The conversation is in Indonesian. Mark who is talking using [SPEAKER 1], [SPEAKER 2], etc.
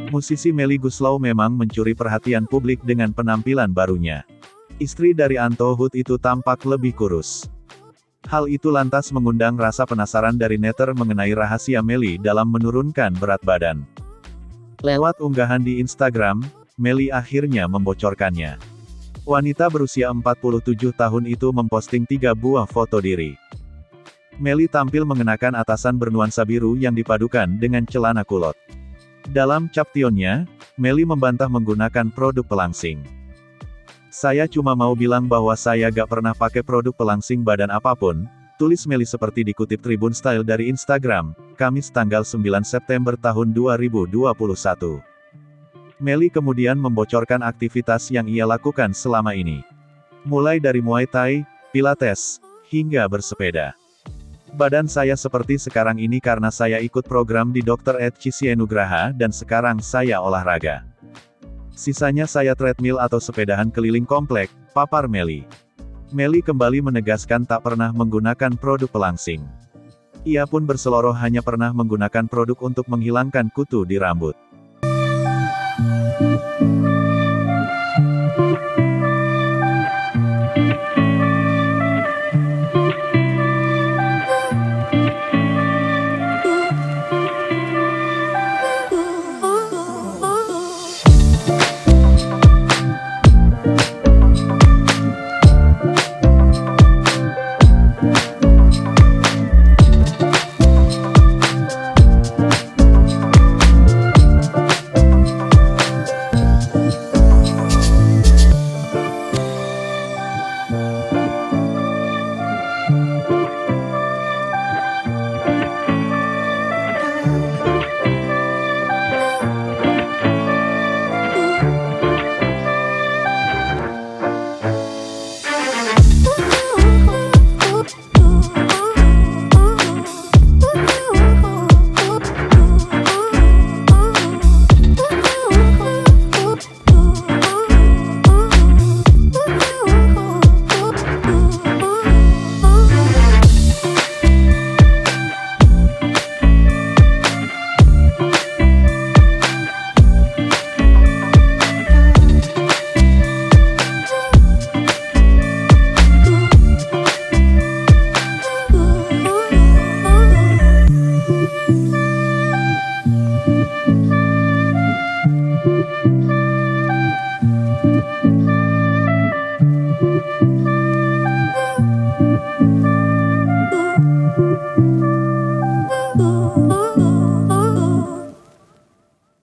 [SPEAKER 1] Musisi Melly Goeslaw memang mencuri perhatian publik dengan penampilan barunya. Istri dari Anto Hood itu tampak lebih kurus. Hal itu lantas mengundang rasa penasaran dari netizen mengenai rahasia Melly dalam menurunkan berat badan. Lewat unggahan di Instagram, Melly akhirnya membocorkannya. Wanita berusia 47 tahun itu memposting 3 buah foto diri. Melly tampil mengenakan atasan bernuansa biru yang dipadukan dengan celana kulot. Dalam captionnya, Melly membantah menggunakan produk pelangsing. "Saya cuma mau bilang bahwa saya gak pernah pakai produk pelangsing badan apapun," tulis Melly seperti dikutip Tribun Style dari Instagram, Kamis tanggal 9 September tahun 2021. Melly kemudian membocorkan aktivitas yang ia lakukan selama ini. Mulai dari Muay Thai, Pilates, hingga bersepeda. "Badan saya seperti sekarang ini karena saya ikut program di Dr. Ed Cisienugraha dan sekarang saya olahraga. Sisanya saya treadmill atau sepedahan keliling komplek," papar Melly. Melly kembali menegaskan tak pernah menggunakan produk pelangsing. Ia pun berseloroh hanya pernah menggunakan produk untuk menghilangkan kutu di rambut.